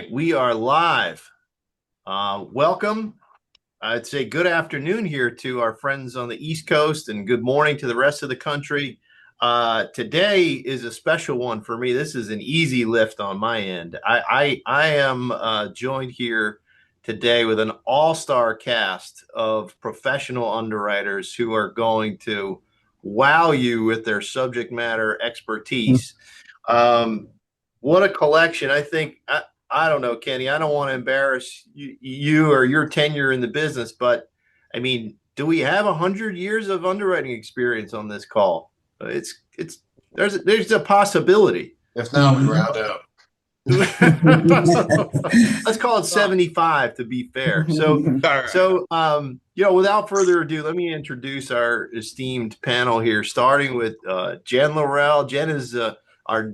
We are live. Welcome. I'd say good afternoon here to our friends on the East Coast and good morning to the rest of the country. Today is a special one for me. This is an easy lift on my end. I am joined here today with an all-star cast of professional underwriters who are going to wow you with their subject matter expertise. Um, what a collection. I don't know, Kenny. I don't want to embarrass you or your tenure in the business, but I mean, do we have 100 years of underwriting experience on this call? It's there's a possibility. If not, we round up. Let's call it 75 to be fair. So All right. so without further ado, let me introduce our esteemed panel here, starting with Jen Laurel. Jen is the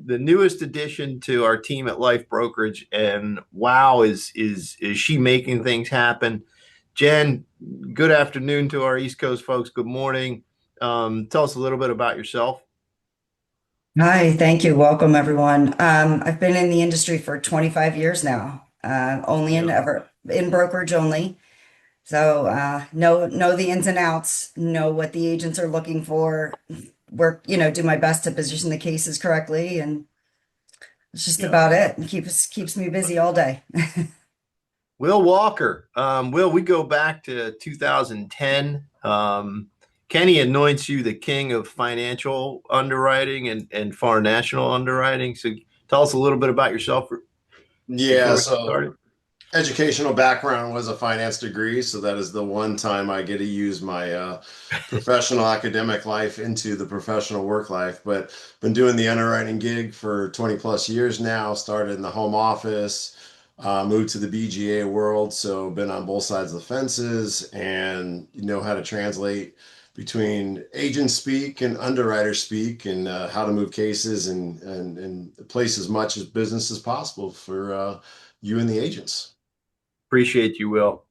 newest addition to our team at Life Brokerage, and wow, is she making things happen? Jen, good afternoon to our East Coast folks. Good morning. Tell us a little bit about yourself. Hi, thank you. Welcome, everyone. I've been in the industry for 25 years now, only in Yeah. ever in brokerage only. So know the ins and outs, know what the agents are looking for, work, do my best to position the cases correctly, and it's just Yeah. about it. And keeps me busy all day. Will Walker. Will, we go back to 2010. Kenny anoints you the king of financial underwriting and foreign national underwriting. So tell us a little bit about yourself before Yeah, we get so started. educational background was a finance degree, so that is the one time I get to use my professional academic life into the professional work life. But been doing the underwriting gig for 20 plus years now. Started in the home office, moved to the BGA world, so been on both sides of the fences and you know how to translate between agent speak and underwriter speak and how to move cases and place as much as business as possible for you and the agents. Appreciate you, Will.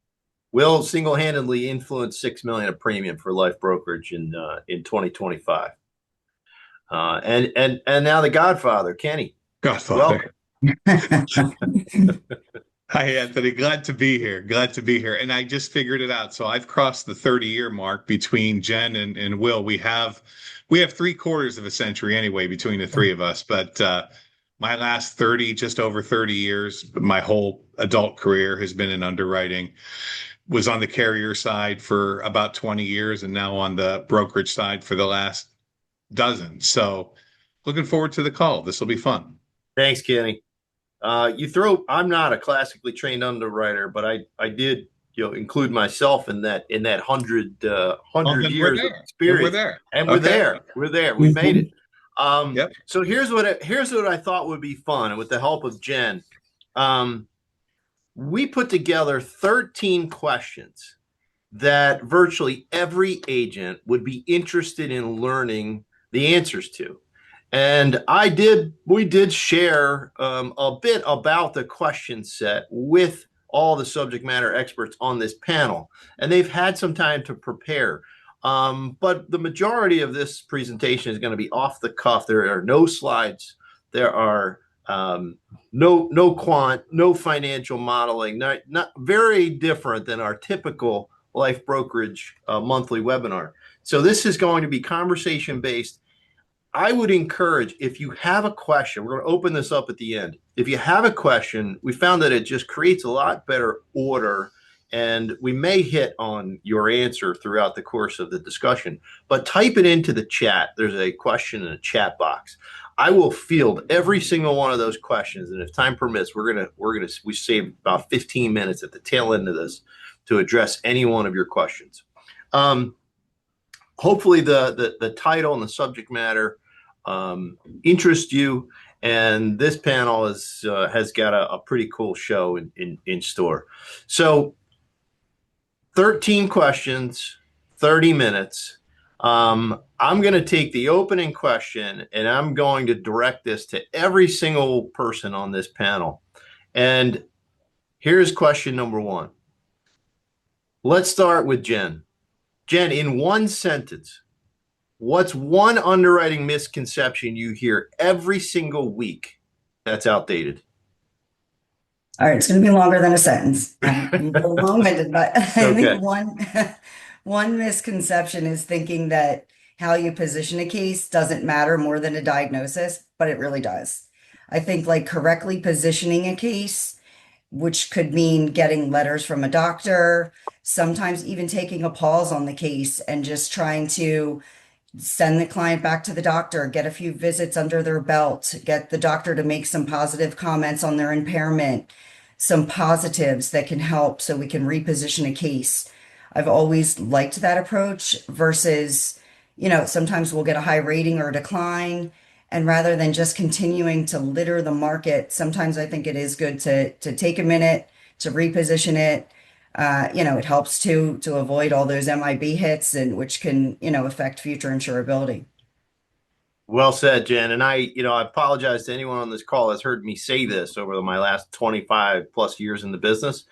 Will single-handedly influenced 6 million of premium for Life Brokerage in 2025. And now the Godfather, Kenny. Welcome. Godfather. Hi, Anthony. Glad to be here. Glad to be here. And I just figured it out. So I've crossed the 30-year mark between Jen and Will. We have 3/4 of a century anyway between the three of us. But my last 30, just over 30 years, my whole adult career has been in underwriting. Was on the carrier side for about 20 years and now on the brokerage side for the last dozen. So looking forward to the call. This will be fun. Thanks, Kenny. I'm not a classically trained underwriter, but I did include myself in that Well, hundred then we're years of there. Then we're experience, there. and Okay. we're there, we made it. Yep. So here's what I thought would be fun, and with the help of Jen, um, we put together 13 questions that virtually every agent would be interested in learning the answers to. And we did share a bit about the question set with all the subject matter experts on this panel, and they've had some time to prepare. But the majority of this presentation is going to be off the cuff. There are no slides. There are no quant, no financial modeling. Not very different than our typical Life Brokerage monthly webinar. So this is going to be conversation based. I would encourage, if you have a question, we're going to open this up at the end. If you have a question, we found that it just creates a lot better order, and we may hit on your answer throughout the course of the discussion. But type it into the chat. There's a question in a chat box. I will field every single one of those questions, and if time permits, we save about 15 minutes at the tail end of this to address any one of your questions. Hopefully the title and the subject matter interest you, and this panel has got a pretty cool show in store. So 13 questions, 30 minutes. I'm going to take the opening question and I'm going to direct this to every single person on this panel. And here's question number one. Let's start with Jen. Jen, in one sentence, what's one underwriting misconception you hear every single week that's outdated? All right, it's going to be longer than a sentence. I'm a little long-winded, but I Okay. think one misconception is thinking that how you position a case doesn't matter more than a diagnosis, but it really does. I think like correctly positioning a case, which could mean getting letters from a doctor, sometimes even taking a pause on the case and just trying to send the client back to the doctor, get a few visits under their belt, get the doctor to make some positive comments on their impairment, some positives that can help so we can reposition a case. I've always liked that approach versus, sometimes we'll get a high rating or a decline. And rather than just continuing to litter the market, sometimes I think it is good to take a minute to reposition it. It helps to avoid all those MIB hits and which can, affect future insurability. Well said, Jen. And I apologize to anyone on this call that's heard me say this over my last 25 plus years in the business.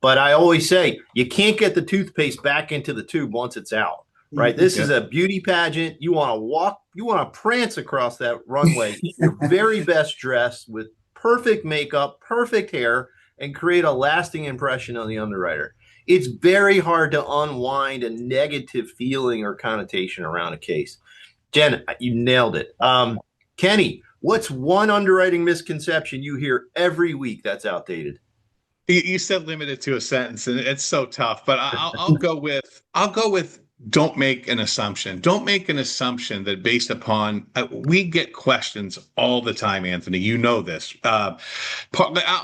But I always say you can't get the toothpaste back into the tube once it's out, right? This is a beauty pageant. You want to walk, you want to prance across that runway in your very best dress with perfect makeup, perfect hair, and create a lasting impression on the underwriter. It's very hard to unwind a negative feeling or connotation around a case. Jen, you nailed it. Kenny, what's one underwriting misconception you hear every week that's outdated? You said limited to a sentence, and it's so tough. But I'll go with don't make an assumption. Don't make an assumption that based upon we get questions all the time, Anthony. You know this. I'll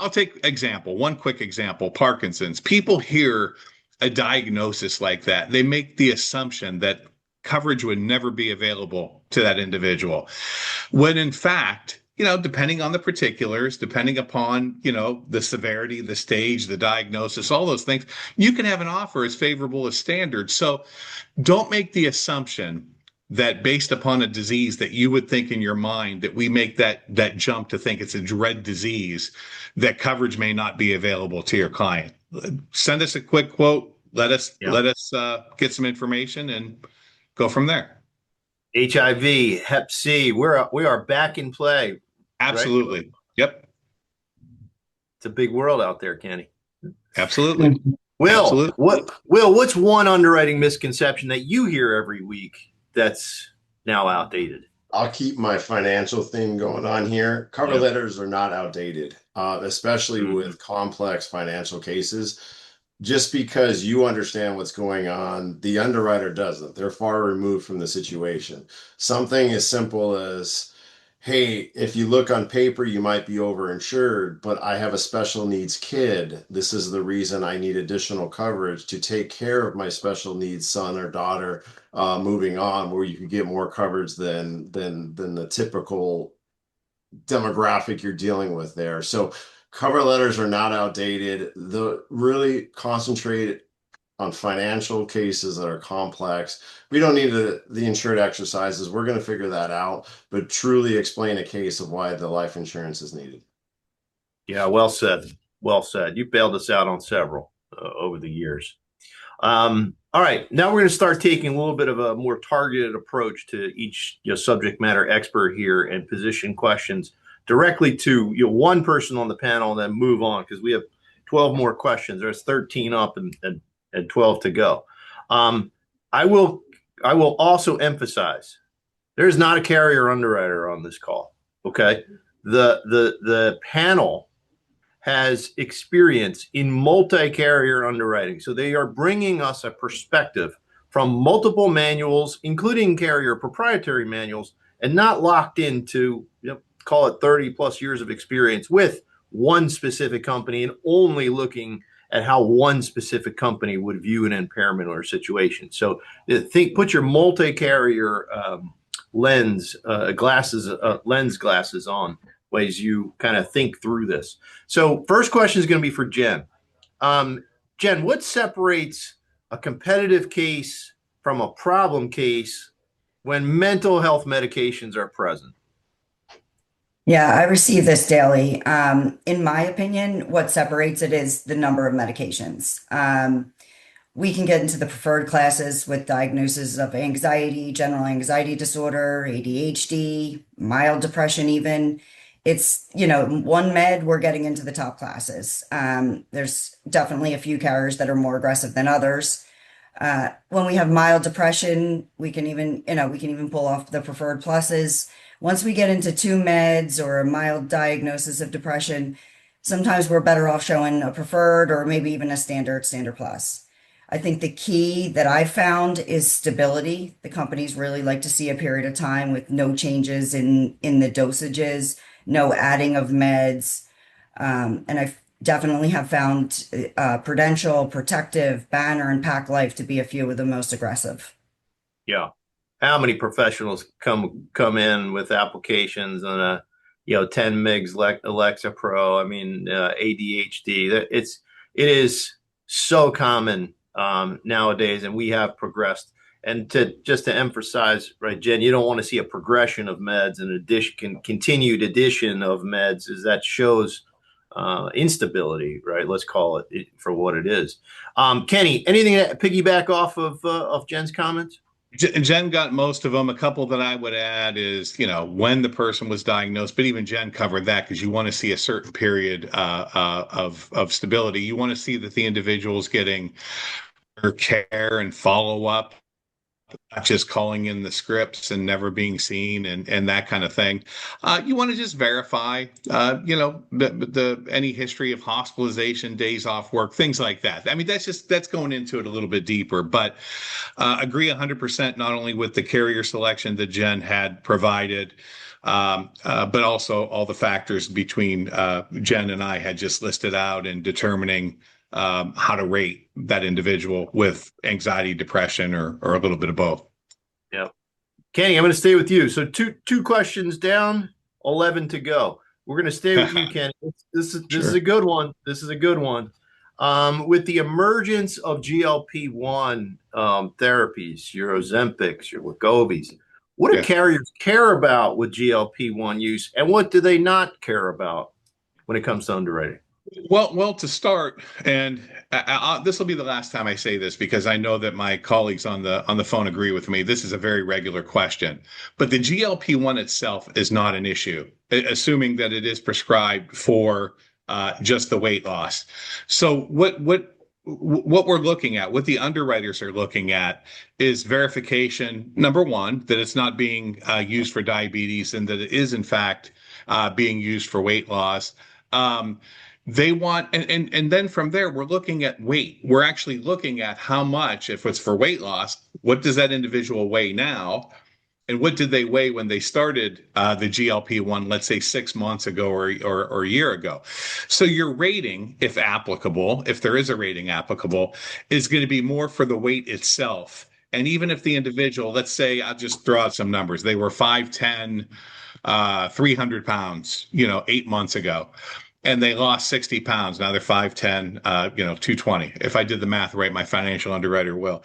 take one quick example. Parkinson's. People hear a diagnosis like that. They make the assumption that coverage would never be available to that individual, when in fact, depending on the particulars, depending upon, the severity, the stage, the diagnosis, all those things, you can have an offer as favorable as standard. So don't make the assumption that based upon a disease that you would think in your mind that we make that jump to think it's a dread disease, that coverage may not be available to your client. Send us a quick quote. Let us get some information and go from there. HIV, Hep C, we are back in play. Absolutely. Right? Yep. It's a big world out there, Kenny. Absolutely. Will, what's one underwriting misconception that you hear every week that's now outdated? I'll keep my financial thing going on here. Cover letters are not outdated, especially with complex financial cases. Just because you understand what's going on, the underwriter doesn't. They're far removed from the situation. Something as simple as, hey, if you look on paper, you might be overinsured, but I have a special needs kid. This is the reason I need additional coverage to take care of my special needs son or daughter moving on, where you could get more coverage than the typical demographic you're dealing with there. So cover letters are not outdated. The really concentrate on financial cases that are complex. We don't need the insured exercises. We're going to figure that out, but truly explain a case of why the life insurance is needed. Yeah, well said. Well said. You bailed us out on several over the years. All right, now we're going to start taking a little bit of a more targeted approach to each subject matter expert here and position questions directly to one person on the panel, and then move on because we have 12 more questions. There's 13 up and 12 to go. I will also emphasize there's not a carrier underwriter on this call. Okay, the panel has experience in multi-carrier underwriting. So they are bringing us a perspective from multiple manuals, including carrier proprietary manuals, and not locked into, call it 30 plus years of experience with one specific company and only looking at how one specific company would view an impairment or a situation. So put your multi-carrier lens glasses on ways you kind of think through this. So first question is going to be for Jen. Jen, what separates a competitive case from a problem case when mental health medications are present? Yeah, I receive this daily. In my opinion, what separates it is the number of medications. We can get into the preferred classes with diagnoses of anxiety, general anxiety disorder, ADHD, mild depression even. it's, one med, we're getting into the top classes. There's definitely a few carriers that are more aggressive than others. When we have mild depression, we can even pull off the preferred pluses. Once we get into two meds or a mild diagnosis of depression, sometimes we're better off showing a preferred or maybe even a standard plus. I think the key that I found is stability. The companies really like to see a period of time with no changes in the dosages, no adding of meds. And I definitely have found Prudential, Protective, Banner, and Pac Life to be a few of the most aggressive. Yeah. How many professionals come in with applications on a 10 megs Alexa Pro? I mean, ADHD. It is so common nowadays, and we have progressed. And to emphasize, right, Jen, you don't want to see a progression of meds and continued addition of meds, as that shows instability, right? Let's call it for what it is. Kenny, anything to piggyback off of Jen's comments? Jen got most of them. A couple that I would add is, when the person was diagnosed, but even Jen covered that because you want to see a certain period of stability. You want to see that the individual's getting their care and follow up, not just calling in the scripts and never being seen and that kind of thing. You want to just verify, the any history of hospitalization, days off work, things like that. I mean, that's going into it a little bit deeper, but agree 100% not only with the carrier selection that Jen had provided, but also all the factors between Jen and I had just listed out in determining how to rate that individual with anxiety, depression, or a little bit of both. Yeah. Kenny, I'm going to stay with you. So two questions down, 11 to go. We're going to stay with you, Kenny. This is a good one. This is a good one. With the emergence of GLP-1 therapies, your Ozempics, your Wegovy's, what do carriers care about with GLP-1 use, and what do they not care about when it comes to underwriting? Well, to start, and this will be the last time I say this because I know that my colleagues on the phone agree with me. This is a very regular question, but the GLP-1 itself is not an issue, assuming that it is prescribed for just the weight loss. So what we're looking at, what the underwriters are looking at, is verification. Number one, that it's not being used for diabetes and that it is in fact being used for weight loss. They want, and then from there, we're looking at weight. We're actually looking at how much, if it's for weight loss, what does that individual weigh now? And what did they weigh when they started the GLP-1, let's say 6 months ago or a year ago? So your rating, if applicable, if there is a rating applicable, is going to be more for the weight itself. And even if the individual, let's say, I'll just throw out some numbers, they were 5'10", 300 pounds, 8 months ago, and they lost 60 pounds. Now they're 5'10", 220. If I did the math right, my financial underwriter will.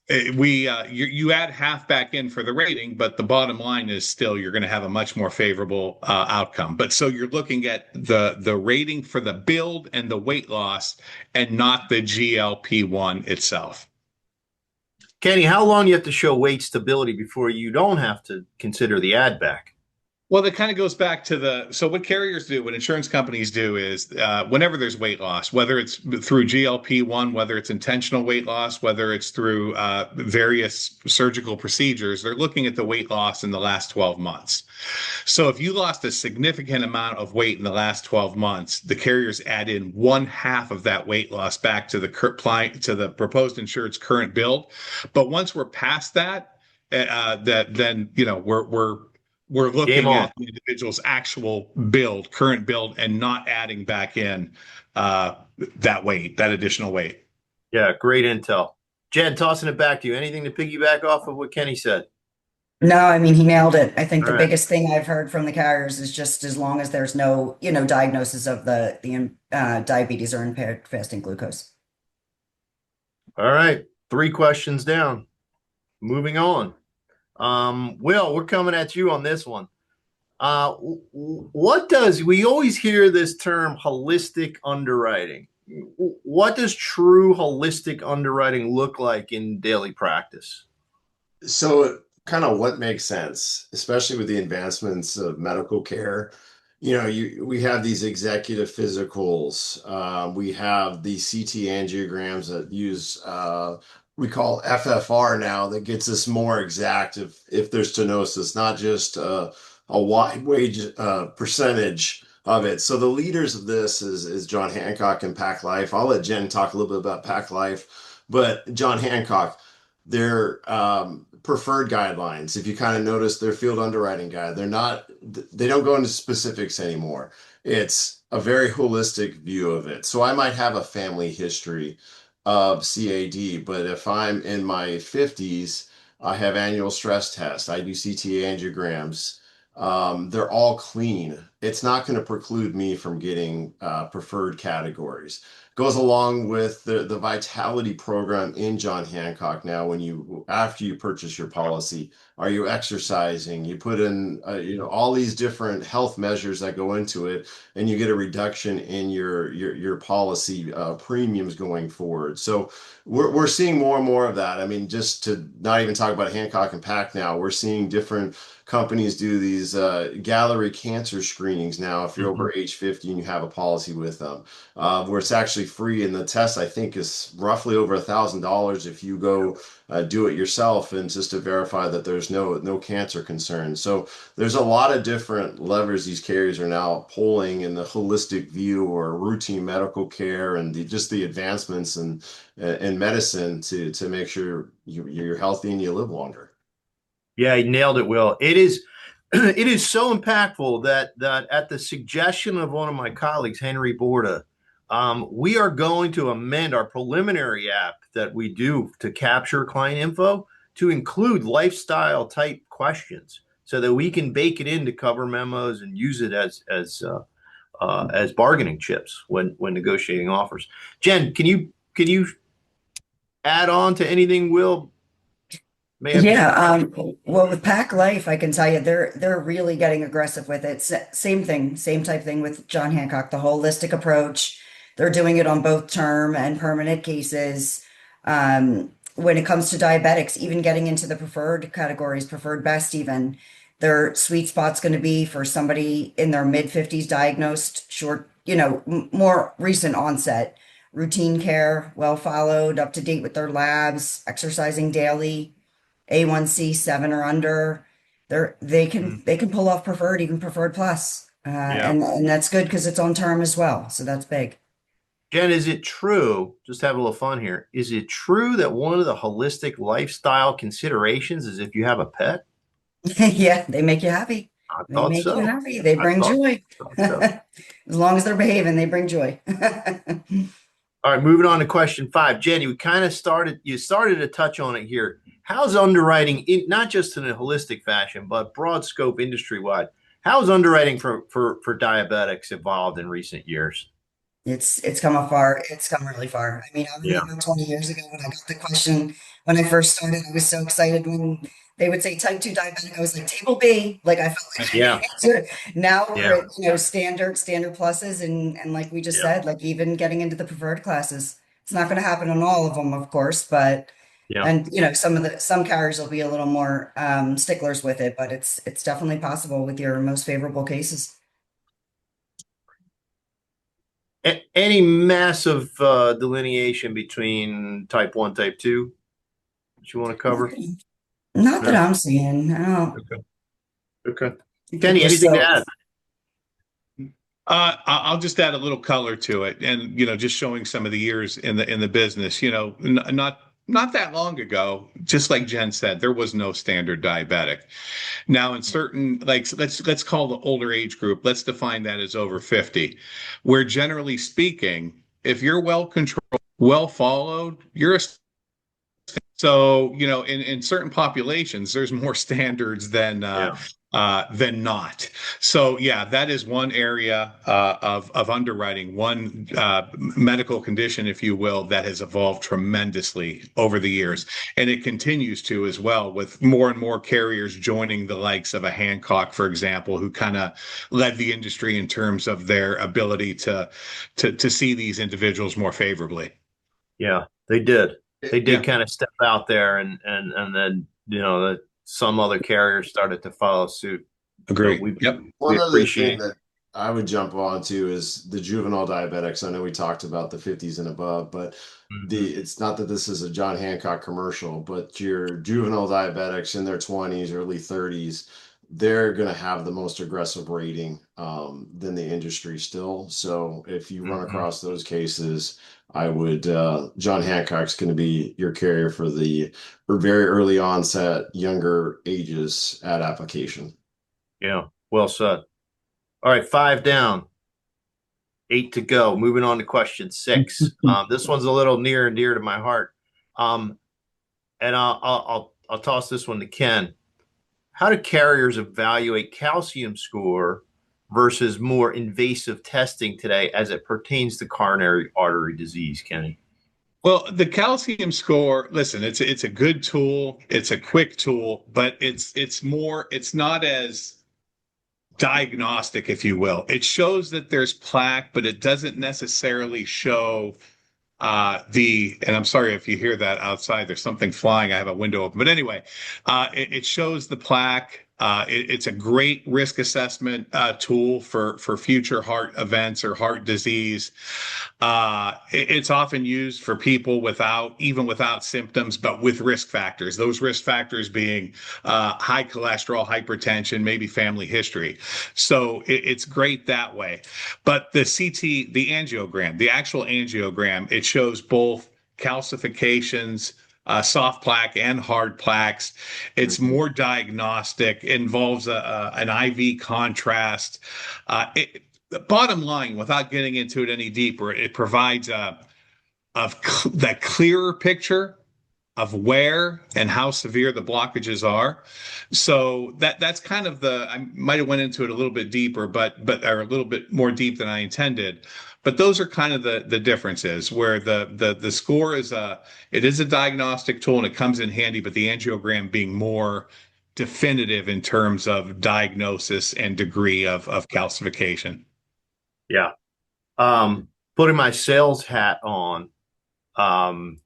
You add half back in for the rating, but the bottom line is still you're going to have a much more favorable outcome. But so you're looking at the rating for the build and the weight loss, and not the GLP-1 itself. Kenny, how long do you have to show weight stability before you don't have to consider the add back? Well, that kind of goes back to so what carriers do, what insurance companies do is whenever there's weight loss, whether it's through GLP-1, whether it's intentional weight loss, whether it's through various surgical procedures, they're looking at the weight loss in the last 12 months. So if you lost a significant amount of weight in the last 12 months, the carriers add in 1/2 of that weight loss back to the proposed insured's current build. But once we're past that, then we're looking at the individual's actual current build, and not adding back in that additional weight. Yeah, great intel. Jen, tossing it back to you. Anything to piggyback off of what Kenny said? No, I mean, he nailed it. I think All the right. biggest thing I've heard from the carriers is just as long as there's no, diagnosis of the diabetes or impaired fasting glucose. All right. 3 questions down. Moving on. Will, we're coming at you on this one. We always hear this term holistic underwriting. What does true holistic underwriting look like in daily practice? So kind of what makes sense, especially with the advancements of medical care. We have these executive physicals. We have the CT angiograms that use we call FFR now, that gets us more exact if there's stenosis, not just a wide wage percentage of it. So the leaders of this is John Hancock and Pac Life. I'll let Jen talk a little bit about Pac Life, but John Hancock, their preferred guidelines, if you kind of notice their field underwriting guide, they don't go into specifics anymore. It's a very holistic view of it. So I might have a family history of CAD, but if I'm in my 50s, I have annual stress tests, I do CTA angiograms. They're all clean. It's not going to preclude me from getting preferred categories. Goes along with the vitality program in John Hancock. Now, after you purchase your policy, are you exercising? You put in all these different health measures that go into it, and you get a reduction in your policy premiums going forward. So we're seeing more and more of that. I mean, just to not even talk about Hancock and Pack now, we're seeing different companies do these gallery cancer screenings now if you're over age 50 and you have a policy with them, where it's actually free, and the test I think is roughly over $1,000 if you go do it yourself, and just to verify that there's no cancer concerns. So there's a lot of different levers these carriers are now pulling in the holistic view or routine medical care, and just the advancements in medicine to make sure you're healthy and you live longer. Yeah, you nailed it, Will. It is it is so impactful that at the suggestion of one of my colleagues, Henry Borda, we are going to amend our preliminary app that we do to capture client info to include lifestyle type questions so that we can bake it into cover memos and use it as bargaining chips when negotiating offers. Jen, can you add on to anything Will may have? Yeah, well, with Pack Life, I can tell you they're really getting aggressive with it. Same thing, same type thing with John Hancock, the holistic approach. They're doing it on both term and permanent cases. When it comes to diabetics, even getting into the preferred categories, preferred best even, their sweet spot's going to be for somebody in their mid 50s diagnosed, short, more recent onset, routine care, well followed, up to date with their labs, exercising daily. A1C 7 or under, they can pull off preferred, even preferred plus, Yeah. and that's good because it's on term as well. So that's big. Jen, is it true, just have a little fun here, is it true that one of the holistic lifestyle considerations is if you have a pet? Yeah, they make you happy. I They thought make you so. happy. They I bring thought, joy. thought so. As long as they're behaving, they bring joy. All right, moving on to question 5. Jen, you started to touch on it here. How's underwriting, not just in a holistic fashion, but broad scope industry wide? How's underwriting for diabetics evolved in recent years? It's come afar. It's come really far. I mean, I Yeah, remember 20 years ago when I got the question when I first started. I was so excited when they would say type 2 diabetic. I was like table B. Like I felt like I yeah, could answer. Now we're yeah, at standard pluses, and like we just yeah, said, like even getting into the preferred classes. It's not going to happen on all of them, of course, but yeah. and some carriers will be a little more sticklers with it, but it's definitely possible with your most favorable cases. Any massive delineation between type 1, type 2 that you want to cover? Not that No. I'm seeing. I don't. Okay. Okay. I think Kenny, we're anything to still. add? I'll just add a little color to it, and just showing some of the years in the business. Not that long ago, just like Jen said, there was no standard diabetic. Now, in certain, like, let's call the older age group, let's define that as over 50, where generally speaking, if you're well controlled, well followed, you're a so, in certain populations, there's more standards Yeah. than not. So, yeah, that is one area of underwriting, one medical condition, if you will, that has evolved tremendously over the years, and it continues to as well, with more and more carriers joining the likes of a Hancock, for example, who kind of led the industry in terms of their ability to see these individuals more favorably. Yeah, they did. They did Yeah. kind of step out there and then some other carriers started to follow suit. So Agree. Yep. we One other thing appreciate. that I would jump on to is the juvenile diabetics. I know we talked about the 50s and above, but Mhm. it's not that this is a John Hancock commercial, but your juvenile diabetics in their 20s, early 30s, they're going to have the most aggressive rating than the industry still. So if you run Mhm. across those cases, I would, John Hancock's going to be your carrier for the very early onset, younger ages at application. Yeah, well said. All right, 5 down, 8 to go. Moving on to question 6. This one's a little near and dear to my heart. Um, and I'll toss this one to Ken. How do carriers evaluate calcium score versus more invasive testing today as it pertains to coronary artery disease, Kenny? Well, the calcium score, listen, it's a good tool, it's a quick tool, but it's not as diagnostic, if you will. It shows that there's plaque, but it doesn't necessarily show and I'm sorry if you hear that outside, there's something flying. I have a window open. But anyway, it shows the plaque. It's a great risk assessment tool for future heart events or heart disease. It's often used for people even without symptoms, but with risk factors. Those risk factors being high cholesterol, hypertension, maybe family history. So it's great that way. But the CT, the angiogram, the actual angiogram, it shows both calcifications, soft plaque and hard plaques. It's Mhm. more diagnostic, involves an IV contrast. The bottom line, without getting into it any deeper, it provides that clearer picture of where and how severe the blockages are. So that's kind of I might have went into it a little bit deeper, but or a little bit more deep than I intended. But those are kind of the differences where the score it is a diagnostic tool and it comes in handy, but the angiogram being more definitive in terms of diagnosis and degree of calcification. Yeah. Putting my sales hat on, um,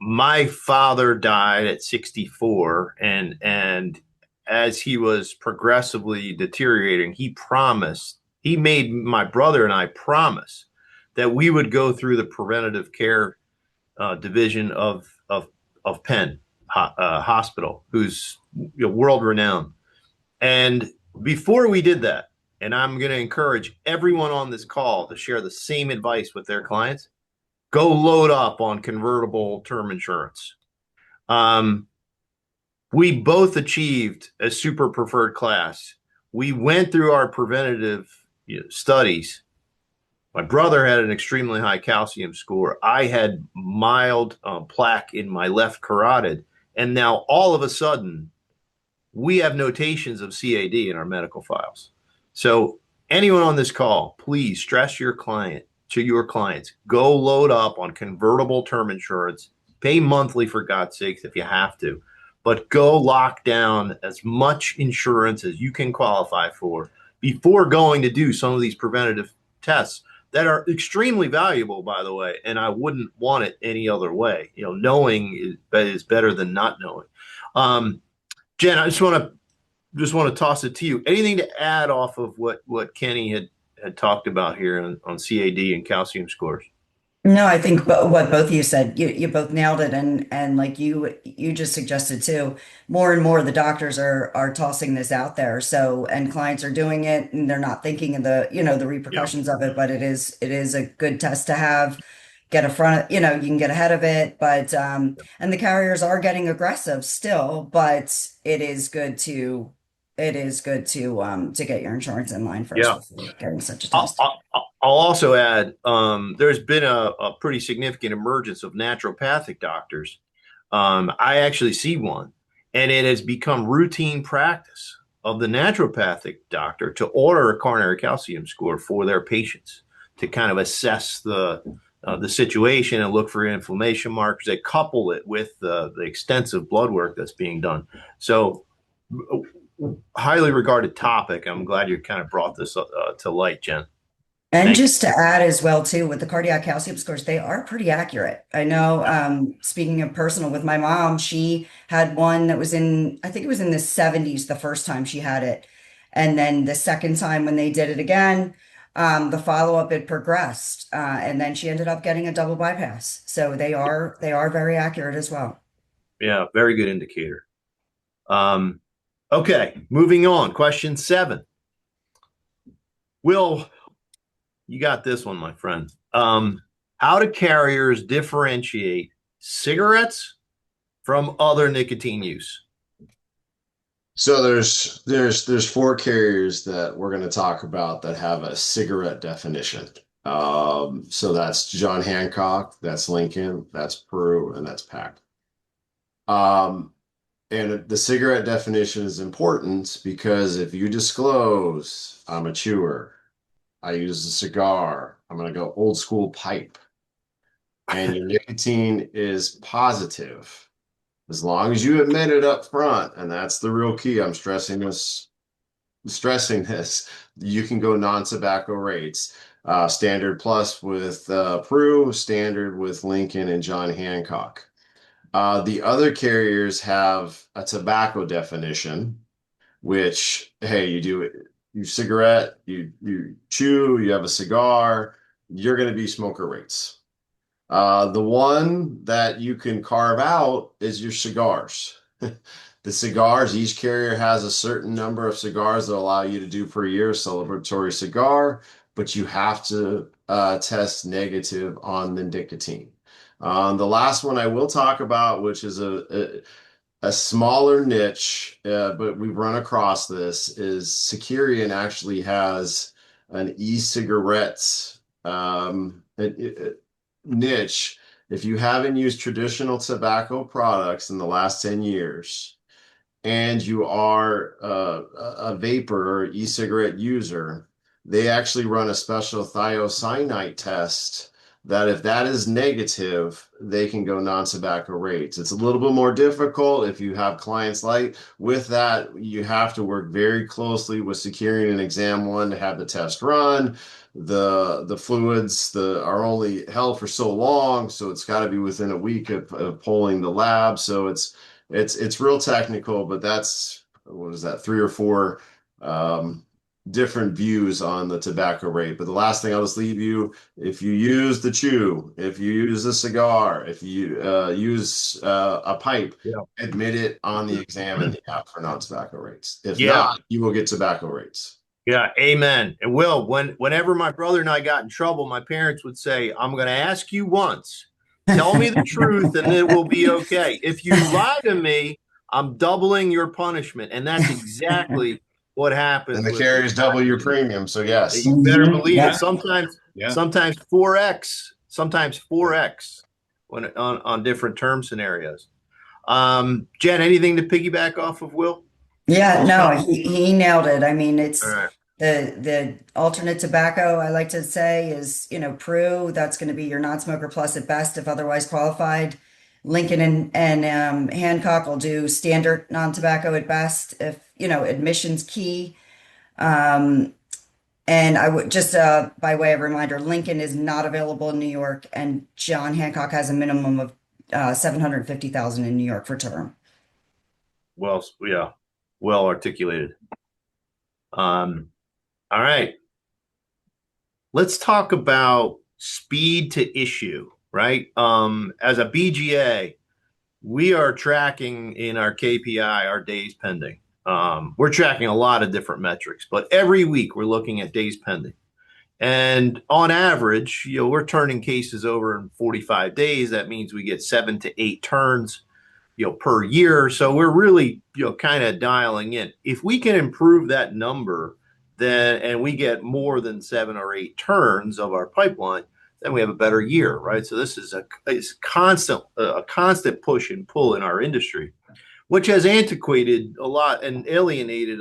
my father died at 64, and as he was progressively deteriorating, he made my brother and I promise that we would go through the preventative care division of Penn Hospital, who's world renowned. And before we did that, and I'm going to encourage everyone on this call to share the same advice with their clients, go load up on convertible term insurance. Um, we both achieved a super preferred class. We went through our preventative studies. My brother had an extremely high calcium score. I had mild plaque in my left carotid. And now all of a sudden, we have notations of CAD in our medical files. So anyone on this call, please stress your clients, go load up on convertible term insurance, pay monthly for God's sakes if you have to, but go lock down as much insurance as you can qualify for before going to do some of these preventative tests that are extremely valuable, by the way. And I wouldn't want it any other way. Knowing is better than not knowing. Jen, I just want to toss it to you. Anything to add off of what Kenny had talked about here on CAD and calcium scores? No, I think what both of you said, you both nailed it, and like you just suggested too, more and more the doctors are tossing this out there. So and clients are doing it, and they're not thinking of the Yeah, repercussions of it. But it is a good test to have. Get a front, you can get ahead of it. But and the carriers are getting aggressive still, but it is good to get your insurance in line first yeah. before getting such a I'll, test. I'll, I'll also add there's been a pretty significant emergence of naturopathic doctors. I actually see one, and it has become routine practice of the naturopathic doctor to order a coronary calcium score for their patients to kind of assess the situation and look for inflammation markers. They couple it with the extensive blood work that's being done. So, highly regarded topic. I'm glad you kind of brought this to light, Jen. And Thank you. just to add as well too, with the cardiac calcium scores, they are pretty accurate. I know, speaking of personal, with my mom, she had one that was in, I think it was in the 70s the first time she had it. And then the second time when they did it again, the follow-up had progressed. And then she ended up getting a double bypass. So they are very accurate as well. Yeah, very good indicator. Okay, moving on. Question 7. Will, you got this one, my friend. How do carriers differentiate cigarettes from other nicotine use? So there's 4 carriers that we're going to talk about that have a cigarette definition. So that's John Hancock, that's Lincoln, that's Peru, and that's Pack. And the cigarette definition is important because if you disclose I'm a chewer, I use a cigar, I'm going to go old school pipe, and your nicotine is positive, as long as you admit it up front, and that's the real key. I'm stressing this. You can go non-tobacco rates. Standard plus with Pru, standard with Lincoln and John Hancock. The other carriers have a tobacco definition, which, hey, you cigarette, you chew, you have a cigar, you're going to be smoker rates. The one that you can carve out is your cigars. The cigars, each carrier has a certain number of cigars that allow you to do per year, celebratory cigar, but you have to test negative on the nicotine. The last one I will talk about, which is a smaller niche, but we've run across this, is Securian actually has an e-cigarettes niche. If you haven't used traditional tobacco products in the last 10 years and you are a vapor or e-cigarette user, they actually run a special thiocyanate test that if that is negative, they can go non-tobacco rates. It's a little bit more difficult if you have clients light. With that, you have to work very closely with securing an exam one to have the test run. The fluids are only held for so long, so it's got to be within a week of polling the lab. So it's real technical, but that's, what is that, 3 or 4 different views on the tobacco rate. But the last thing I'll just leave you, if you use the chew, if you use a cigar, if you use a pipe, Yeah. admit it on the exam in the app for non-tobacco rates. If Yeah. not, you will get tobacco rates. Yeah, amen. And Will, whenever my brother and I got in trouble, my parents would say, I'm going to ask you once, tell me the truth and it will be okay. If you lie to me, I'm doubling your punishment. And that's exactly what happens. And the with carriers double your premium. So yes. You better Mhm. believe Yeah. it. Sometimes, Yeah. sometimes 4x when on different term scenarios. Jen, anything to piggyback off of Will? Yeah, no, he nailed it. I mean, All it's right. the alternate tobacco, I like to say, is, Pru, that's going to be your non-smoker plus at best if otherwise qualified. Lincoln and Hancock will do standard non-tobacco at best if, admission's key. And I would just, by way of reminder, Lincoln is not available in New York, and John Hancock has a minimum of 750,000 in New York for term. Well, yeah, well articulated. All right. Let's talk about speed to issue, right? As a BGA, we are tracking in our KPI our days pending. We're tracking a lot of different metrics, but every week we're looking at days pending. And on average, we're turning cases over in 45 days. That means we get 7 to 8 turns, per year. So we're really, kind of dialing in. If we can improve that number, then, and we get more than 7 or 8 turns of our pipeline, then we have a better year, right? So this is a constant push and pull in our industry, which has antiquated a lot and alienated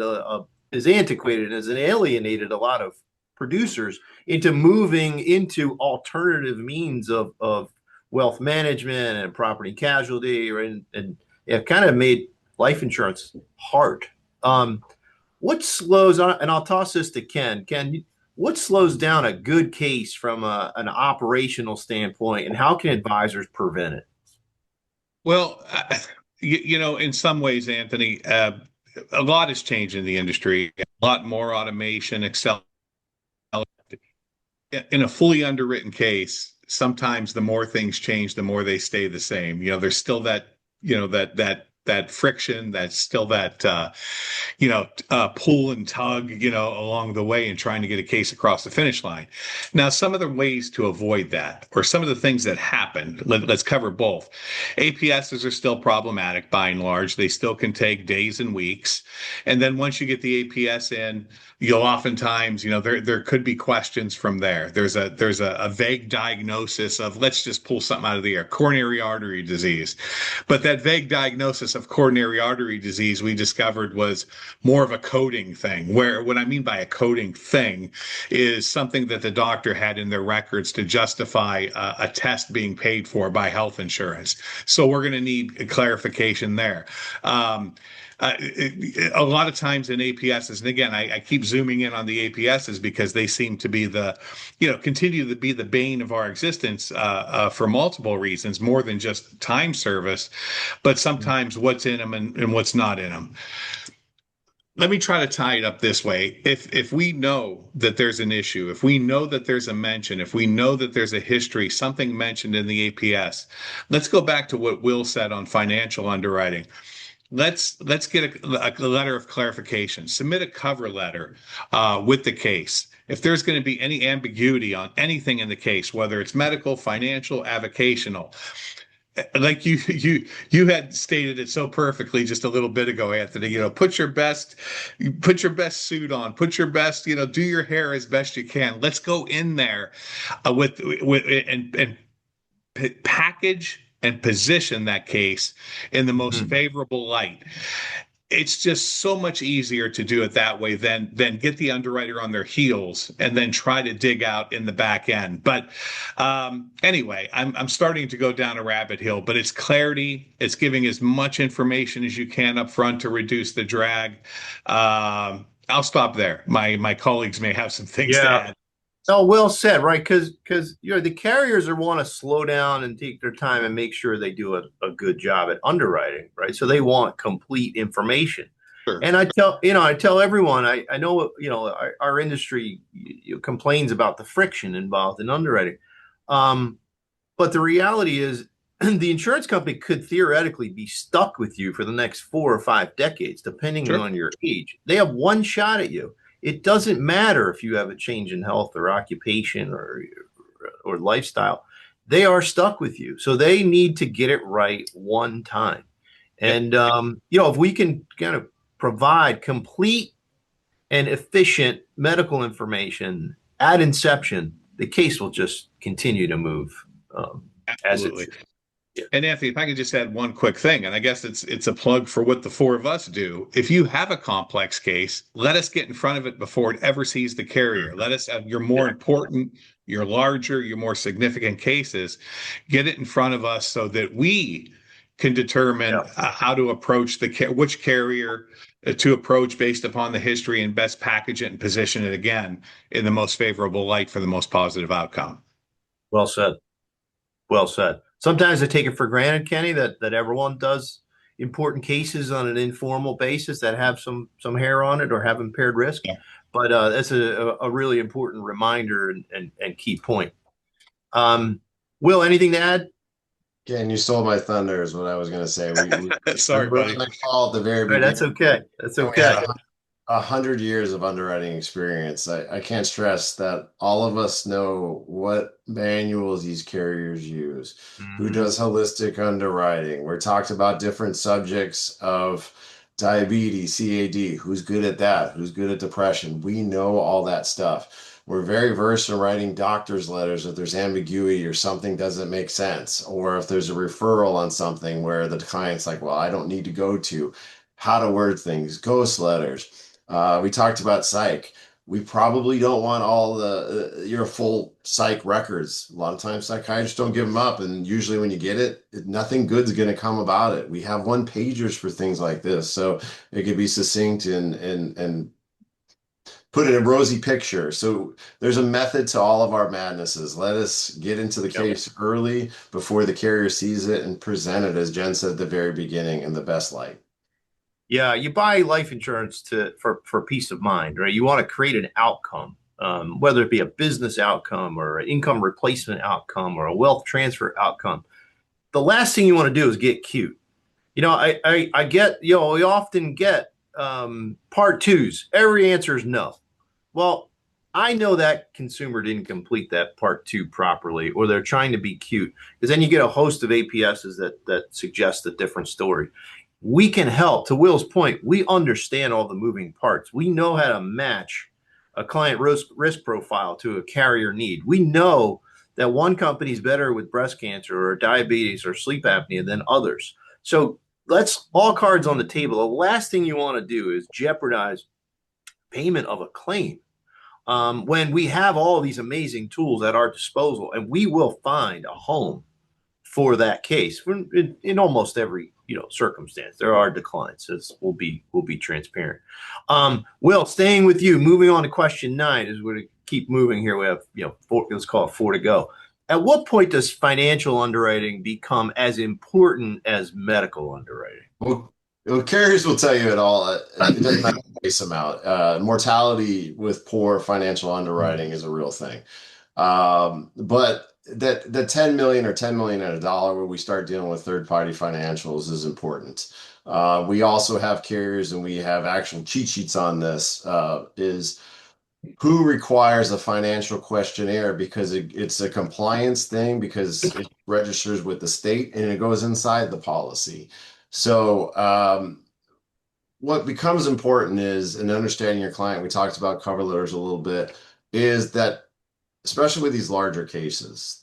is antiquated and has alienated a lot of producers into moving into alternative means of wealth management and property casualty, and it kind of made life insurance hard. What slows on, and I'll toss this to Ken. Ken, what slows down a good case from an operational standpoint, and how can advisors prevent it? Well, in some ways, Anthony, a lot has changed in the industry. A lot more automation, Excel. In a fully underwritten case, sometimes the more things change, the more they stay the same. There's still that, that friction, that's still that, pull and tug, along the way and trying to get a case across the finish line. Now, some of the ways to avoid that, or some of the things that happen, let's cover both. APSs are still problematic by and large. They still can take days and weeks. And then once you get the APS in, you'll oftentimes, there could be questions from there. There's a vague diagnosis of, let's just pull something out of the air, coronary artery disease. But that vague diagnosis of coronary artery disease we discovered was more of a coding thing, where what I mean by a coding thing is something that the doctor had in their records to justify a test being paid for by health insurance. So we're going to need a clarification there. A lot of times in APSs, and again, I keep zooming in on the APSs because they seem to be continue to be the bane of our existence for multiple reasons, more than just time service, but sometimes what's in them and what's not in them. Let me try to tie it up this way. If we know that there's an issue, if we know that there's a mention, if we know that there's a history, something mentioned in the APS, let's go back to what Will said on financial underwriting. Let's get a letter of clarification. Submit a cover letter with the case. If there's going to be any ambiguity on anything in the case, whether it's medical, financial, avocational, like you had stated it so perfectly just a little bit ago, Anthony. Put your best suit on. Put your best. Do your hair as best you can. Let's go in there with and package and position that case in the most favorable light. It's just so much easier to do it that way than get the underwriter on their heels and then try to dig out in the back end. But anyway, I'm starting to go down a rabbit hill, but it's clarity. It's giving as much information as you can up front to reduce the drag. I'll stop there. My colleagues may have some things to add. Oh, well said, right? Because the carriers are want to slow down and take their time and make sure they do a good job at underwriting, right? So they want complete information. Sure. And I tell everyone, I know, our industry complains about the friction involved in underwriting. But the reality is the insurance company could theoretically be stuck with you for the next 4 or 5 decades, depending on your age. They have one shot at you. It doesn't matter if you have a change in health or occupation or lifestyle. They are stuck with you. So they need to get it right one time. And, if we can kind of provide complete and efficient medical information at inception, the case will just continue to move as it should. Yeah. And Anthony, if I could just add one quick thing, and I guess it's a plug for what the 4 of us do. If you have a complex case, let us get in front of it before it ever sees the carrier. Let us have your more important, your larger, your more significant cases, get it in front of us so that we can determine how to approach which carrier to approach based upon the history, and best package it and position it again in the most favorable light for the most positive outcome. Well said. Well said. Sometimes I take it for granted, Kenny, that everyone does important cases on an informal basis that have some hair on it or have impaired risk. Yeah. But that's a really important reminder and key point. Will, anything to add? Ken, you stole my thunder is what I was going to say. Sorry, buddy. The call at the very beginning. That's okay. That's okay. 100 years of underwriting experience. I can't stress that all of us know what manuals these carriers use, who does holistic underwriting. We're talked about different subjects of diabetes, CAD, who's good at that, who's good at depression. We know all that stuff. We're very versed in writing doctor's letters if there's ambiguity or something doesn't make sense, or if there's a referral on something where the client's like, well, I don't need to go to, how to word things, ghost letters. We talked about psych. We probably don't want all your full psych records. A lot of times psychiatrists don't give them up, and usually when you get it, nothing good's going to come about it. We have 1-pagers for things like this, so it could be succinct and put in a rosy picture. So there's a method to all of our madnesses. Let us get into the Yep. case early before the carrier sees it and present it, as Jen said at the very beginning, in the best light. Yeah, you buy life insurance for peace of mind, right? You want to create an outcome, whether it be a business outcome or an income replacement outcome or a wealth transfer outcome. The last thing you want to do is get cute. I get, we often get part twos. Every answer is no. Well, I know that consumer didn't complete that part two properly, or they're trying to be cute, because then you get a host of APSs that suggest a different story. We can help. To Will's point, we understand all the moving parts. We know how to match a client risk profile to a carrier need. We know that one company is better with breast cancer or diabetes or sleep apnea than others. So let's all cards on the table. The last thing you want to do is jeopardize payment of a claim when we have all these amazing tools at our disposal, and we will find a home for that case in almost every circumstance. There are declines, as we'll be transparent. Will, staying with you, moving on to question 9 as we keep moving here. We have four, let's call it 4 to go. At what point does financial underwriting become as important as medical underwriting? Well, carriers will tell you it all. It doesn't matter the base amount. Mortality with poor financial underwriting is a real thing. But that the 10 million or 10 million at a dollar where we start dealing with third party financials is important. We also have carriers, and we have actual cheat sheets on this, is who requires a financial questionnaire, because it's a compliance thing, because it registers with the state and it goes inside the policy. So what becomes important is in understanding your client. We talked about cover letters a little bit, is that especially with these larger cases,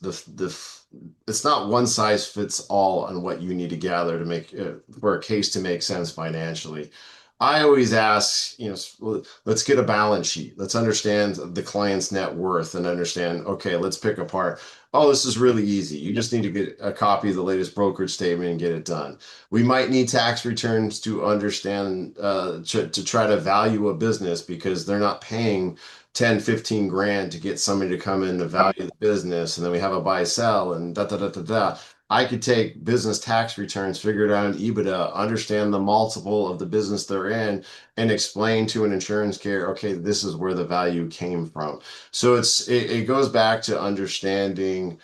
it's not one size fits all on what you need to gather to make for a case to make sense financially. I always ask, let's get a balance sheet. Let's understand the client's net worth and understand, okay, let's pick apart. Oh, this is really easy. You just need to get a copy of the latest brokerage statement and get it done. We might need tax returns to understand, to try to value a business, because they're not paying 10, 15 grand to get somebody to come in to value the business. And then we have a buy sell and da da da da da. I could take business tax returns, figure it out in EBITDA, understand the multiple of the business they're in, and explain to an insurance carrier, okay, this is where the value came from. So it goes back to understanding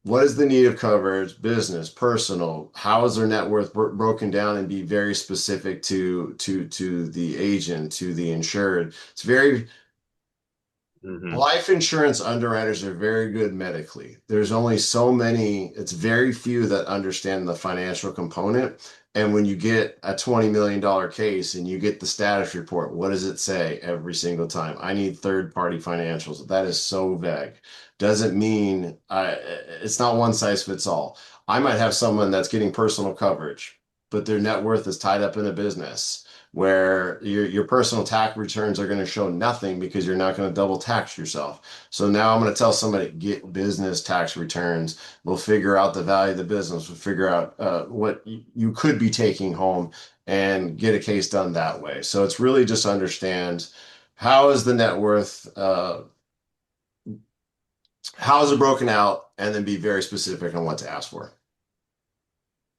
what is the need of coverage, business, personal, how is their net worth broken down, and be very specific to the agent, to the insured. It's very Life insurance underwriters are very good medically. There's only so many, it's very few that understand the financial component. And when you get a $20 million case and you get the status report, what does it say every single time? I need third-party financials. That is so vague. Doesn't mean it's not one size fits all. I might have someone that's getting personal coverage, but their net worth is tied up in a business where your personal tax returns are going to show nothing, because you're not going to double tax yourself. So now I'm going to tell somebody, get business tax returns. We'll figure out the value of the business. We'll figure out what you could be taking home and get a case done that way. So it's really just understand, how is the net worth, how is it broken out, and then be very specific on what to ask for.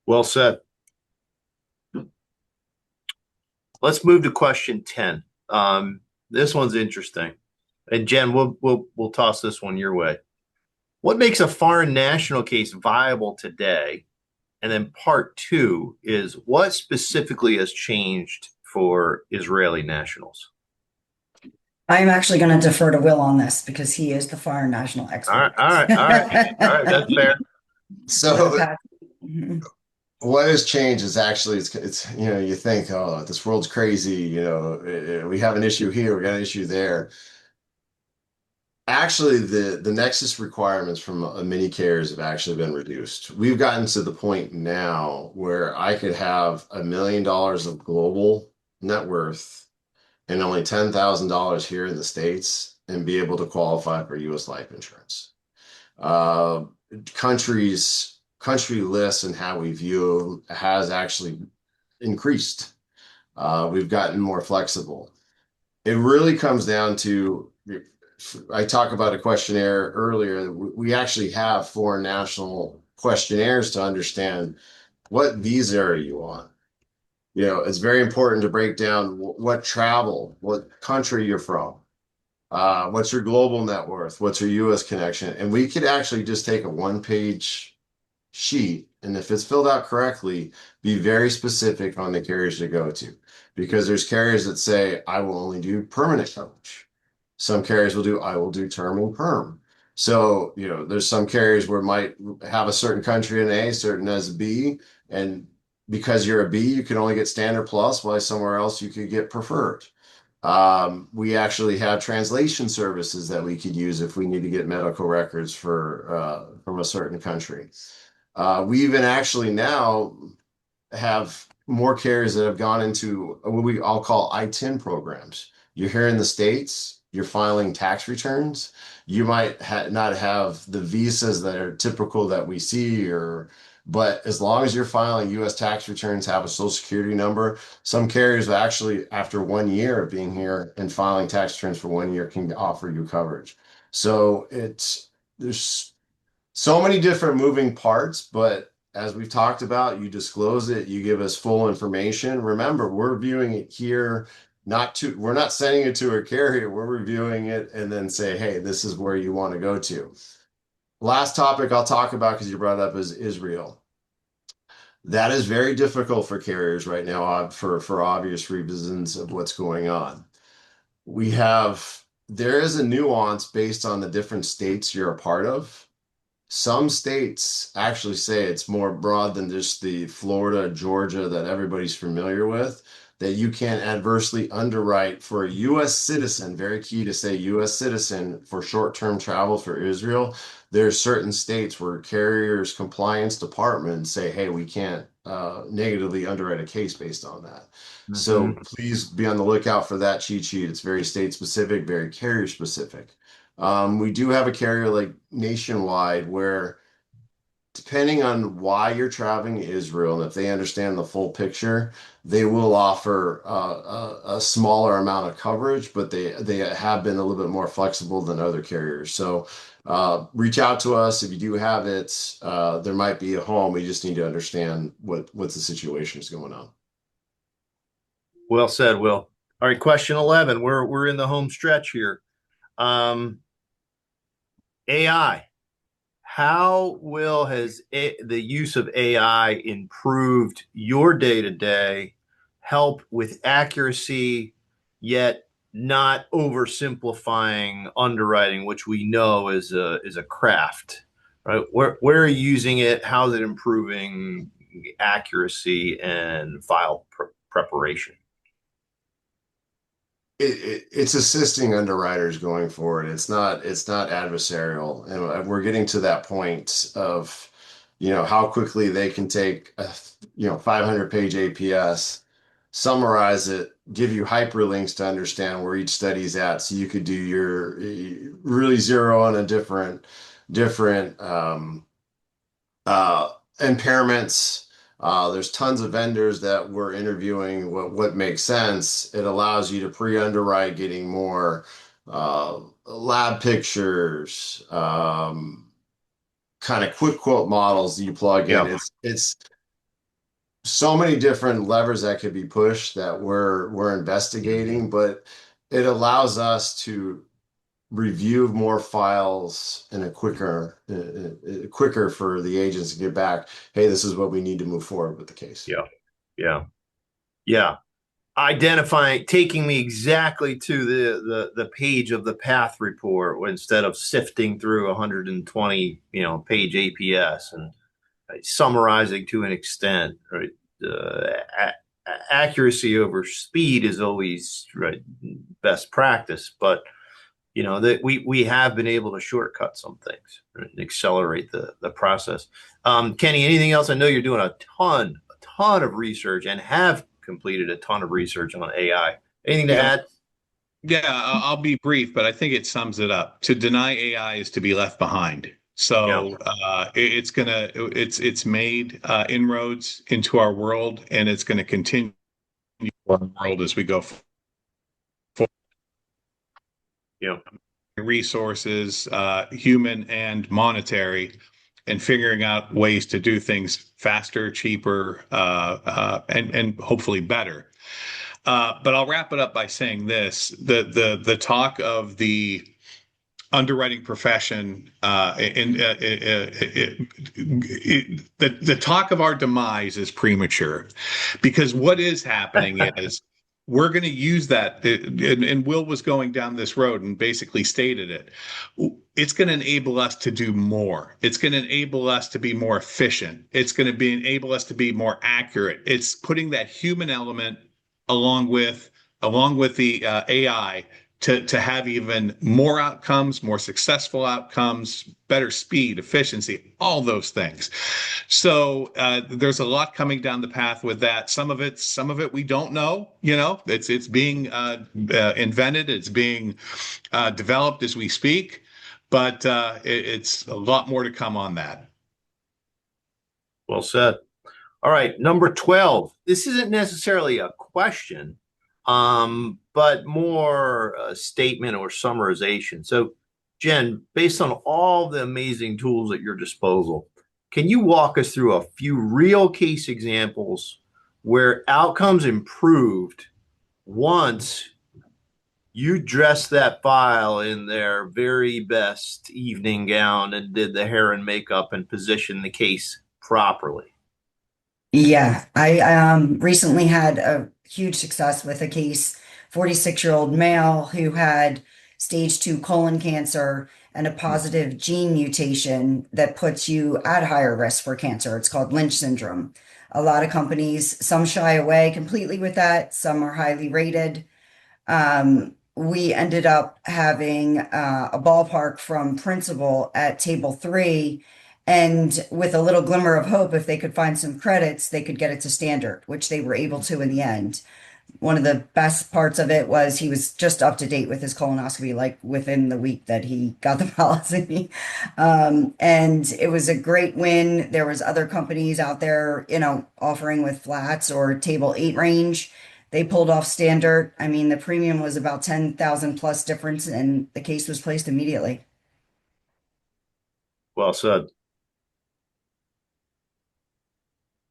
Well said. Let's move to question 10. This one's interesting. And Jen, we'll toss this one your way. What makes a foreign national case viable today? And then part 2 is, what specifically has changed for Israeli nationals? I'm actually going to defer to Will on this because he is the foreign national expert. All right. That's fair. So Mhm. what has changed is actually it's you think, oh, this world's crazy, we have an issue here, we got an issue there. Actually, the nexus requirements from many carriers have actually been reduced. We've gotten to the point now where I could have $1 million of global net worth and only $10,000 here in the States and be able to qualify for U.S. life insurance. Country lists and how we view has actually increased. We've gotten more flexible. It really comes down to, I talked about a questionnaire earlier. We actually have foreign national questionnaires to understand what visa are you on. You know, it's very important to break down what travel, what country you're from, what's your global net worth, what's your US connection. And we could actually just take a one-page sheet, and if it's filled out correctly, be very specific on the carriers to go to. Because there's carriers that say, I will only do permanent coverage. Some carriers will do, I will do term and perm. So, you know, there's some carriers where might have a certain country in A, certain as B, and because you're a B, you can only get standard plus, while somewhere else you could get preferred. We actually have translation services that we could use if we need to get medical records for from a certain country. We even actually now have more carriers that have gone into what we all call I-10 programs. You're here in the States, you're filing tax returns. You might not have the visas that are typical that we see, but as long as you're filing U.S. tax returns, have a social security number, some carriers actually, after 1 year of being here and filing tax returns for 1 year, can offer you coverage. So there's so many different moving parts, but as we've talked about, you disclose it, you give us full information. Remember, we're viewing it here, we're not sending it to a carrier, we're reviewing it and then say, hey, this is where you want to go to. Last topic I'll talk about, because you brought it up, is Israel. That is very difficult for carriers right now for obvious reasons of what's going on. There is a nuance based on the different states you're a part of. Some states actually say it's more broad than just the Florida, Georgia that everybody's familiar with, that you can adversely underwrite for a U.S. citizen, very key to say U.S. citizen, for short-term travel for Israel. There's certain states where carriers' compliance departments say, hey, we can't negatively underwrite a case based on that. So please be on the lookout for that cheat sheet. It's very state specific, very carrier specific. We do have a carrier like Nationwide where, depending on why you're traveling to Israel, and if they understand the full picture, they will offer a smaller amount of coverage, but they have been a little bit more flexible than other carriers. So reach out to us if you do have it. There might be a home. We just need to understand what the situation is going on. Well said, Will. All right, question 11. We're in the home stretch here. AI. How has the use of AI improved your day-to-day, help with accuracy, yet not oversimplifying underwriting, which we know is a craft, right? Where are you using it? How is it improving accuracy and file preparation? It's assisting underwriters going forward. It's not adversarial, and we're getting to that point of, how quickly they can take a 500-page APS, summarize it, give you hyperlinks to understand where each study's at, so you could do your really zero on a different impairments. There's tons of vendors that we're interviewing what makes sense. It allows you to pre-underwrite getting more lab pictures, kind of quick quote models that you plug in. Yeah. It's so many different levers that could be pushed that we're investigating, but it allows us to review more files in a quicker for the agents to get back, hey, this is what we need to move forward with the case. Yeah. Identifying, taking me exactly to the page of the path report instead of sifting through 120 page APS, and summarizing to an extent, right? Accuracy over speed is always right, best practice, but that we have been able to shortcut some things, right, and accelerate the process. Kenny, anything else? I know you're doing a ton of research and have completed a ton of research on AI. Anything to add? Yeah, I'll be brief, but I think it sums it up. To deny AI is to be left behind. So it's made inroads into our world, and it's going to continue our world as we go forward. Yeah. Resources, human and monetary, and figuring out ways to do things faster, cheaper, and hopefully better. But I'll wrap it up by saying this: the talk of the underwriting profession, the talk of our demise is premature, because what is happening is we're going to use that, and Will was going down this road and basically stated it. It's going to enable us to do more. It's going to enable us to be more efficient. It's going to enable us to be more accurate. It's putting that human element along with the AI to have even more outcomes, more successful outcomes, better speed, efficiency, all those things. So there's a lot coming down the path with that. Some of it we don't know. It's being invented. It's being developed as we speak, but it's a lot more to come on that. Well said. All right, number 12. This isn't necessarily a question, but more a statement or summarization. So, Jen, based on all the amazing tools at your disposal, can you walk us through a few real case examples where outcomes improved once you dressed that file in their very best evening gown and did the hair and makeup and positioned the case properly? Yeah, I recently had a huge success with a case, 46-year-old male who had stage 2 colon cancer and a positive gene mutation that puts you at higher risk for cancer. It's called Lynch syndrome. A lot of companies, some shy away completely with that, some are highly rated. We ended up having a ballpark from principal at table 3. And with a little glimmer of hope, if they could find some credits, they could get it to standard, which they were able to in the end. One of the best parts of it was he was just up to date with his colonoscopy, like within the week that he got the policy. And it was a great win. There was other companies out there, offering with flats or table 8 range. They pulled off standard. I mean, the premium was about 10,000 plus difference, and the case was placed immediately. Well said.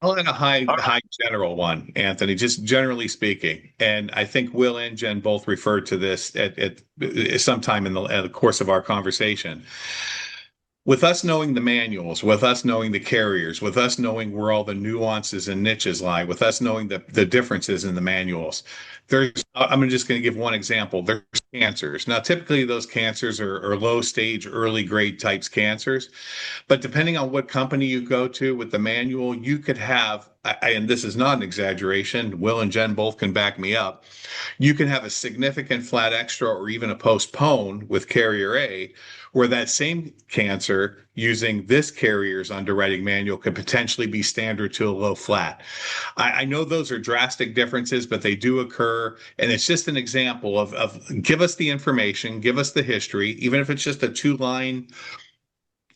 I'll add a high general one, Anthony, just generally speaking. And I think Will and Jen both referred to this at sometime in the course of our conversation. With us knowing the manuals, with us knowing the carriers, with us knowing where all the nuances and niches lie, with us knowing the differences in the manuals, I'm just going to give one example. There's cancers. Now, typically those cancers are low stage, early grade types cancers. But depending on what company you go to with the manual, you could have, and this is not an exaggeration, Will and Jen both can back me up, you can have a significant flat extra or even a postpone with carrier A, where that same cancer using this carrier's underwriting manual could potentially be standard to a low flat. I know those are drastic differences, but they do occur. And it's just an example of give us the information, give us the history, even if it's just a 2-line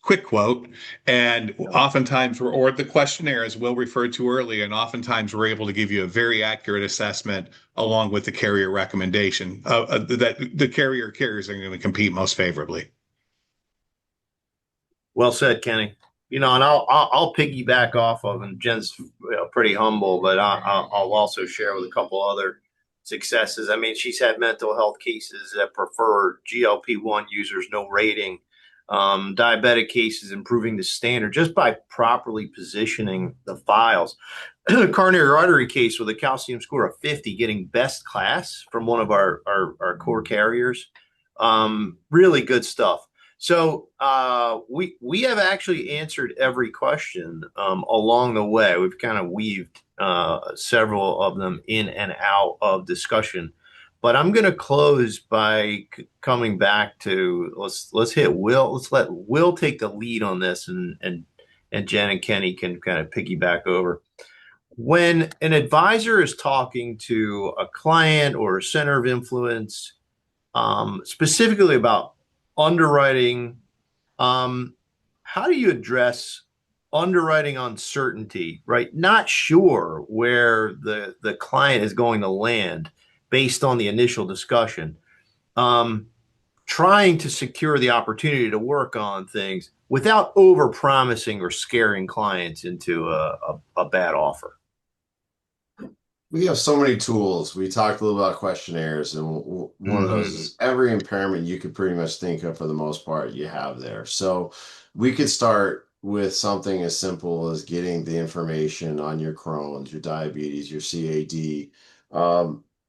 quick quote. And oftentimes or the questionnaire, as Will referred to earlier, and oftentimes we're able to give you a very accurate assessment along with the carrier recommendation that the carriers are going to compete most favorably. Well said, Kenny. And I'll piggyback off of, and Jen's pretty humble, but I'll also share with a couple other successes. I mean, she's had mental health cases that prefer GLP-1 users, no rating, diabetic cases improving the standard just by properly positioning the files. Coronary artery case with a calcium score of 50, getting best class from one of our core carriers. Really good stuff. So we have actually answered every question along the way. We've kind of weaved several of them in and out of discussion. But I'm going to close by coming back to let's hit Will. Let's let Will take the lead on this, and Jen and Kenny can kind of piggyback over. When an advisor is talking to a client or a center of influence, specifically about underwriting, how do you address underwriting uncertainty, right? Not sure where the client is going to land based on the initial discussion. trying to secure the opportunity to work on things without over promising or scaring clients into a bad offer. We have so many tools. We talked a little about questionnaires, and one of those is every impairment you could pretty much think of for the most part you have there. So we could start with something as simple as getting the information on your Crohn's, your diabetes, your CAD,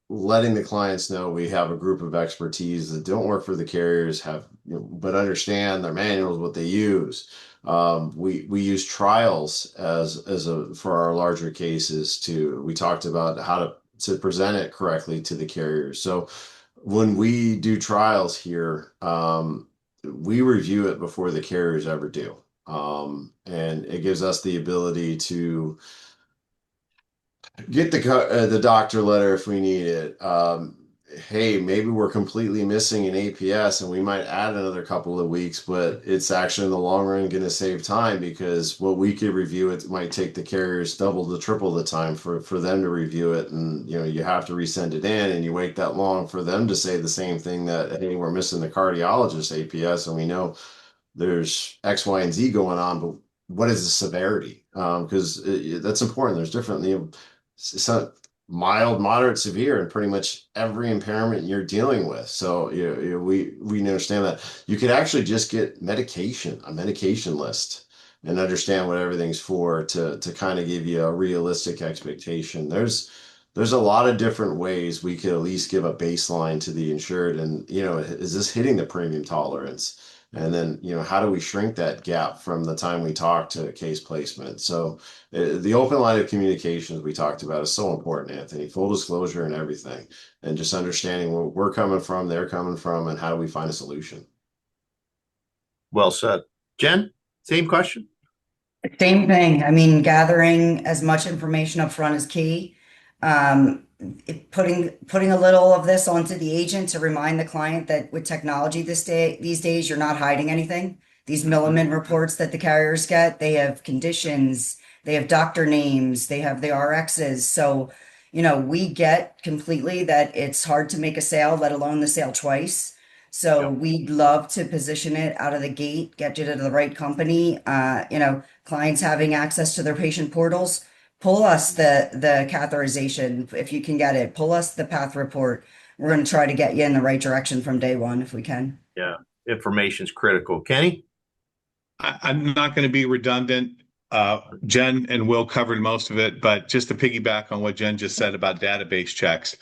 letting the clients know we have a group of expertise that don't work for the carriers, have but understand their manuals, what they use. We use trials as a for our larger cases too. We talked about how to present it correctly to the carriers. So when we do trials here, we review it before the carriers ever do. And it gives us the ability to get the doctor letter if we need it. Hey, maybe we're completely missing an APS and we might add another couple of weeks, but it's actually in the long run going to save time, because what we could review, it might take the carriers double to triple the time for them to review it. And, you have to resend it in, and you wait that long for them to say the same thing, that, hey, we're missing the cardiologist APS and we know there's X, Y, and Z going on, but what is the severity? Because that's important. There's different, some mild, moderate, severe, and pretty much every impairment you're dealing with. So we understand that you could actually just get a medication list, and understand what everything's for, to kind of give you a realistic expectation. There's a lot of different ways we could at least give a baseline to the insured, and is this hitting the premium tolerance? And then, how do we shrink that gap from the time we talk to case placement? So the open line of communications we talked about is so important, Anthony. Full disclosure and everything, and just understanding where we're coming from, they're coming from, and how do we find a solution? Well said. Jen, same question? Same thing. I mean, gathering as much information up front is key. Putting a little of this onto the agent to remind the client that with technology these days, you're not hiding anything. These Milliman reports that the carriers get, they have conditions, they have doctor names, they have the RXs. So, we get completely that it's hard to make a sale, let alone the sale twice. So we'd love to position it out of the gate, get you to the right company. Clients having access to their patient portals. Pull us the catheterization if you can get it. Pull us the path report. We're going to try to get you in the right direction from day one if we can. Yeah, information's critical. Kenny? I'm not going to be redundant. Jen and Will covered most of it, but just to piggyback on what Jen just said about database checks.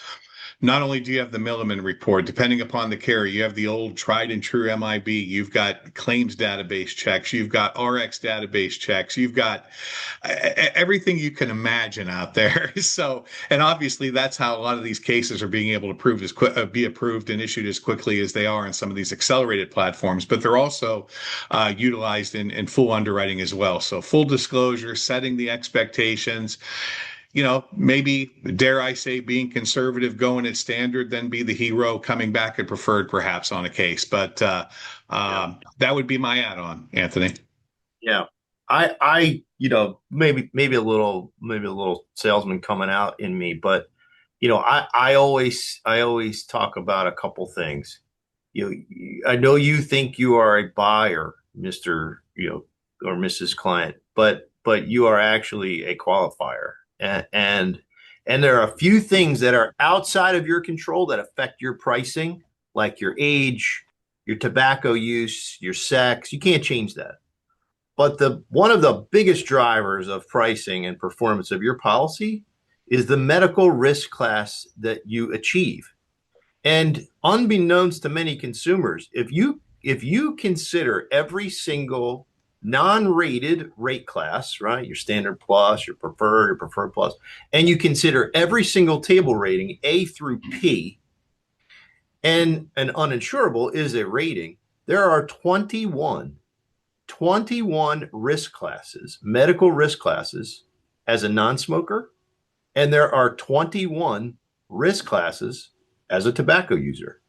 Not only do you have the Milliman report, depending upon the carrier, you have the old tried and true MIB, you've got claims database checks, you've got RX database checks, you've got everything you can imagine out there. So, and obviously that's how a lot of these cases are being able to be approved and issued as quickly as they are in some of these accelerated platforms, but they're also utilized in full underwriting as well. So full disclosure, setting the expectations, maybe, dare I say, being conservative, going at standard, then be the hero, coming back at preferred perhaps on a case. But that would be my add-on, Anthony. Yeah. I maybe a little salesman coming out in me, but I always talk about a couple things. I know you think you are a buyer, Mr. or Mrs. Client, but you are actually a qualifier. And there are a few things that are outside of your control that affect your pricing, like your age, your tobacco use, your sex. You can't change that. But one of the biggest drivers of pricing and performance of your policy is the medical risk class that you achieve. And unbeknownst to many consumers, if you consider every single non-rated rate class, right? Your standard plus, your preferred plus, and you consider every single table rating A through P, and an uninsurable is a rating. There are 21 risk classes, medical risk classes as a non-smoker, and there are 21 risk classes as a tobacco user.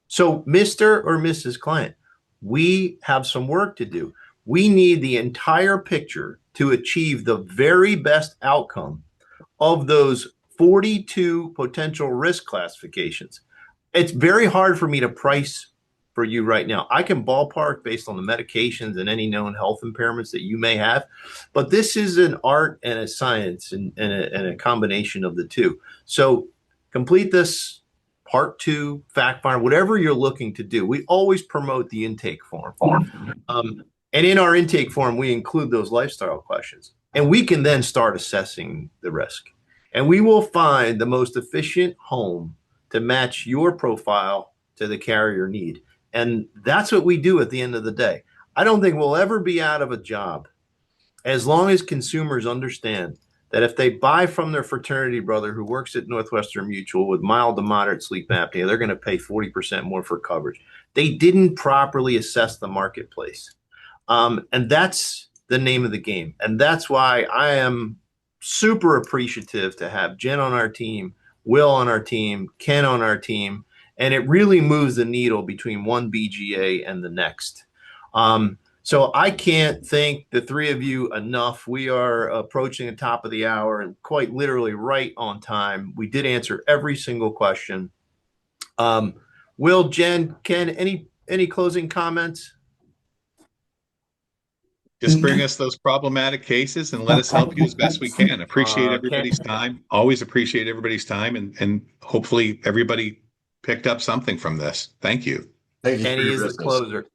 So, Mr. or Mrs. Client, we have some work to do. We need the entire picture to achieve the very best outcome of those 42 potential risk classifications. It's very hard for me to price for you right now. I can ballpark based on the medications and any known health impairments that you may have, but this is an art and a science and a combination of the two. So complete this part 2 fact find, whatever you're looking to do. We always promote the intake form. And in our intake form, we include those lifestyle questions, and we can then start assessing the risk. And we will find the most efficient home to match your profile to the carrier need. And that's what we do at the end of the day. I don't think we'll ever be out of a job as long as consumers understand that if they buy from their fraternity brother who works at Northwestern Mutual with mild to moderate sleep apnea, they're going to pay 40% more for coverage. They didn't properly assess the marketplace. And that's the name of the game. And that's why I am super appreciative to have Jen on our team, Will on our team, Ken on our team. And it really moves the needle between one BGA and the next. So I can't thank the three of you enough. We are approaching the top of the hour and quite literally right on time. We did answer every single question. Will, Jen, Ken, any closing comments? Just bring us those problematic cases and let us help you as best we can. Appreciate everybody's time. Always appreciate everybody's time, and hopefully everybody picked up something from this. Thank you. Thank you. Kenny is the closer.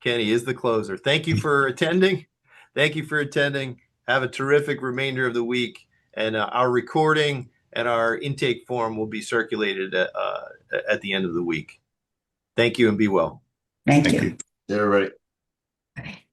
Kenny is the closer. Thank you for attending. Thank you for attending. Have a terrific remainder of the week. And our recording and our intake form will be circulated at the end of the week. Thank you and be well. Thank you. Everybody. Okay.